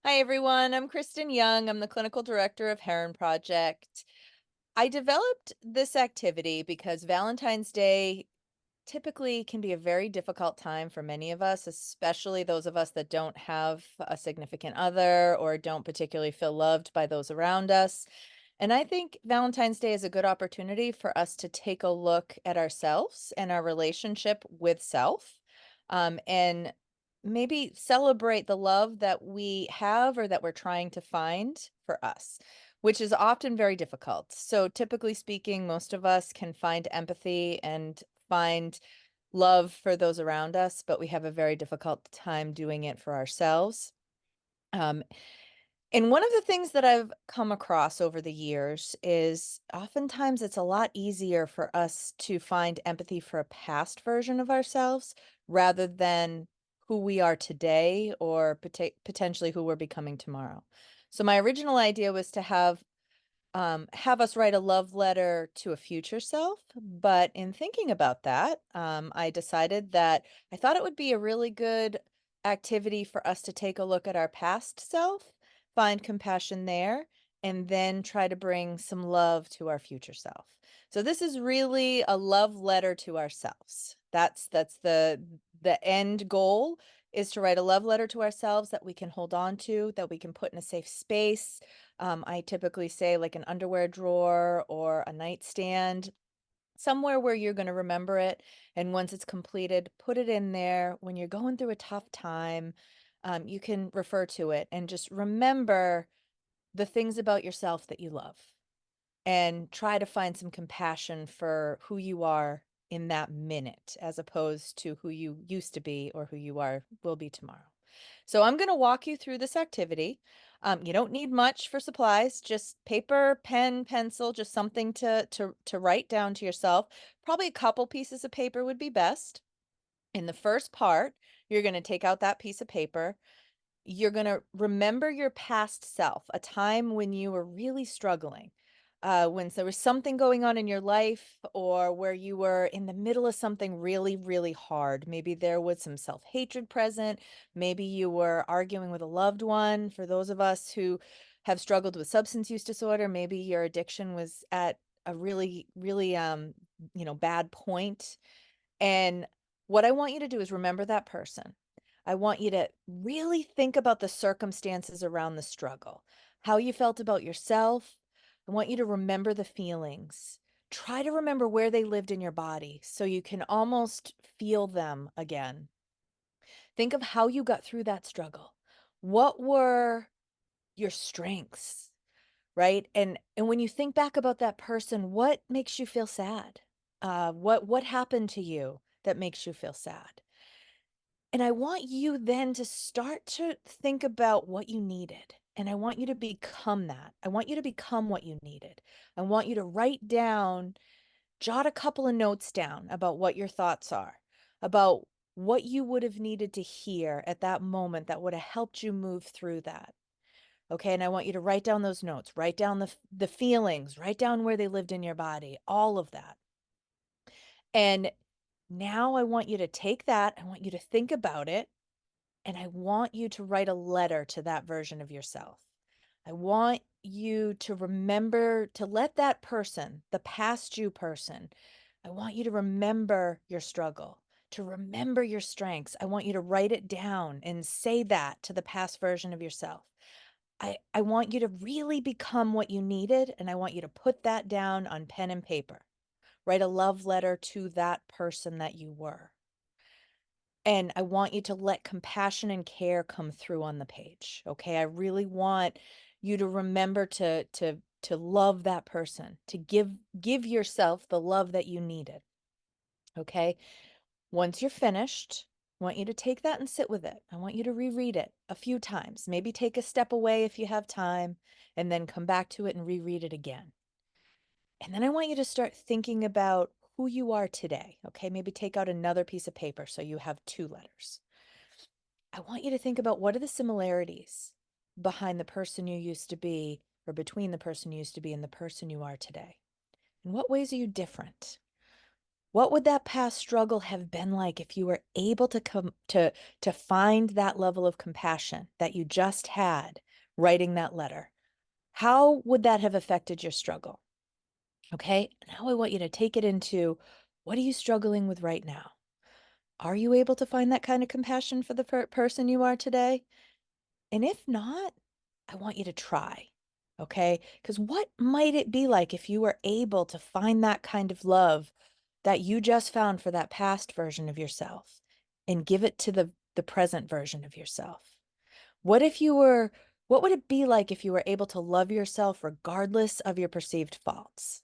Hi, everyone. I'm Kristin Young. I'm the Clinical Director of Herren Project. I developed this activity because Valentine's Day typically can be a very difficult time for many of us, especially those of us that don't have a significant other or don't particularly feel loved by those around us. And I think Valentine's Day is a good opportunity for us to take a look at ourselves and our relationship with self, and maybe celebrate the love that we have or that we're trying to find for us, which is often very difficult. So, typically speaking, most of us can find empathy and find love for those around us, but we have a very difficult time doing it for ourselves. Um, and one of the things that I've come across over the years is oftentimes it's a lot easier for us to find empathy for a past version of ourselves rather than who we are today or potentially who we're becoming tomorrow. So my original idea was to have us write a love letter to a future self. But in thinking about that, I decided that I thought it would be a really good activity for us to take a look at our past self, find compassion there, and then try to bring some love to our future self. So this is really a love letter to ourselves. That's the end goal is to write a love letter to ourselves that we can hold on to, that we can put in a safe space. I typically say like an underwear drawer or a nightstand, somewhere where you're going to remember it. And once it's completed, put it in there. When you're going through a tough time, you can refer to it and just remember the things about yourself that you love and try to find some compassion for who you are in that minute as opposed to who you used to be or who you are will be tomorrow. So I'm going to walk you through this activity. You don't need much for supplies, just paper, pen, pencil, just something to write down to yourself. Probably a couple pieces of paper would be best. In the first part, you're going to take out that piece of paper. You're gonna remember your past self, a time when you were really struggling, when there was something going on in your life or where you were in the middle of something really, really hard. Maybe there was some self-hatred present. Maybe you were arguing with a loved one. For those of us who have struggled with substance use disorder, maybe your addiction was at a really, really, bad point. And what I want you to do is remember that person. I want you to really think about the circumstances around the struggle, how you felt about yourself. I want you to remember the feelings. Try to remember where they lived in your body so you can almost feel them again. Think of how you got through that struggle. What were your strengths, right? And when you think back about that person, what makes you feel sad? What happened to you that makes you feel sad? And I want you then to start to think about what you needed. And I want you to become that. I want you to become what you needed. I want you to write down, jot a couple of notes down about what your thoughts are, about what you would have needed to hear at that moment that would have helped you move through that. Okay, and I want you to write down those notes, write down the feelings, write down where they lived in your body, all of that. And now I want you to take that, I want you to think about it, and I want you to write a letter to that version of yourself. I want you to remember to let that person, the past you person, I want you to remember your struggle, to remember your strengths. I want you to write it down and say that to the past version of yourself. I want you to really become what you needed, and I want you to put that down on pen and paper. Write a love letter to that person that you were. And I want you to let compassion and care come through on the page. Okay? I really want you to remember to love that person, to give yourself the love that you needed. Okay? Once you're finished, I want you to take that and sit with it. I want you to reread it a few times. Maybe take a step away if you have time, and then come back to it and reread it again. And then I want you to start thinking about who you are today. Okay, maybe take out another piece of paper so you have two letters. I want you to think about what are the similarities behind the person you used to be, or between the person you used to be and the person you are today. In what ways are you different? What would that past struggle have been like if you were able to come to find that level of compassion that you just had writing that letter? How would that have affected your struggle? Okay? Now I want you to take it into, what are you struggling with right now? Are you able to find that kind of compassion for the person you are today? And if not, I want you to try. Okay? Because what might it be like if you were able to find that kind of love that you just found for that past version of yourself and give it to the present version of yourself? What if you were, what would it be like if you were able to love yourself regardless of your perceived faults?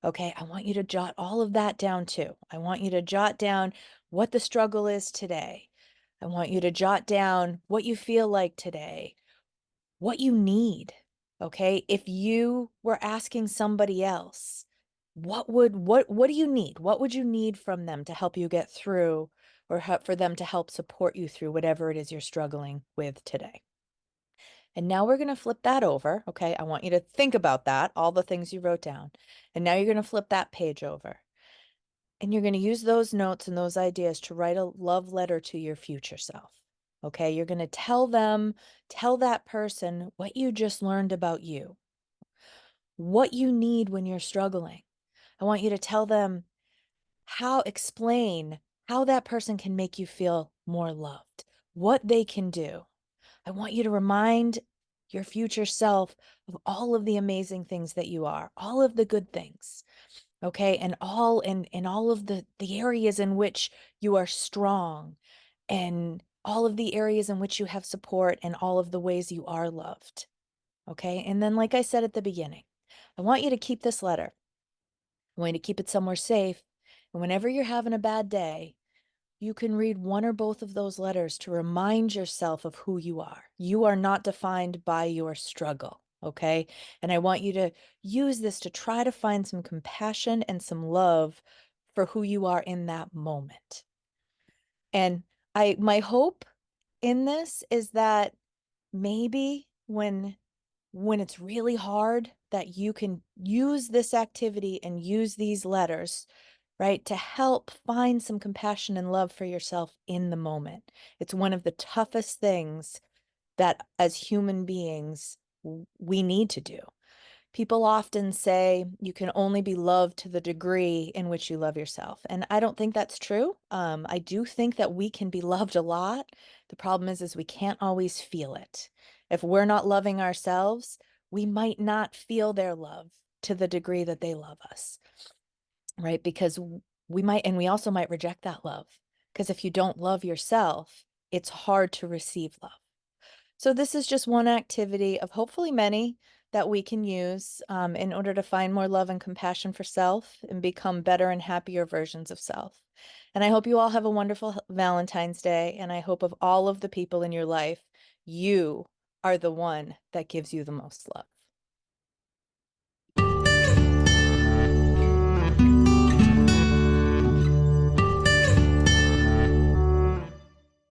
Okay, I want you to jot all of that down too. I want you to jot down what the struggle is today. I want you to jot down what you feel like today, what you need. Okay, if you were asking somebody else, what do you need? What would you need from them to help you get through, or for them to help support you through whatever it is you're struggling with today? And now we're going to flip that over. Okay, I want you to think about that, all the things you wrote down. And now you're going to flip that page over. And you're going to use those notes and those ideas to write a love letter to your future self. Okay, you're going to tell them, tell that person what you just learned about you, what you need when you're struggling. I want you to tell them explain how that person can make you feel more loved, what they can do. I want you to remind your future self of all of the amazing things that you are, all of the good things. Okay, and all of the areas in which you are strong, and all of the areas in which you have support, and all of the ways you are loved. Okay, and then like I said at the beginning, I want you to keep this letter. I want you to keep it somewhere safe, and whenever you're having a bad day, you can read one or both of those letters to remind yourself of who you are. You are not defined by your struggle, okay? And I want you to use this to try to find some compassion and some love for who you are in that moment. And my hope in this is that maybe when it's really hard, that you can use this activity and use these letters, right, to help find some compassion and love for yourself in the moment. It's one of the toughest things that as human beings we need to do. People often say you can only be loved to the degree in which you love yourself. And I don't think that's true. I do think that we can be loved a lot. The problem is we can't always feel it. If we're not loving ourselves, we might not feel their love to the degree that they love us, right? Because we might, and we also might reject that love. Because if you don't love yourself, it's hard to receive love. So this is just one activity of hopefully many that we can use in order to find more love and compassion for self and become better and happier versions of self. And I hope you all have a wonderful Valentine's Day. And I hope of all of the people in your life, you are the one that gives you the most love.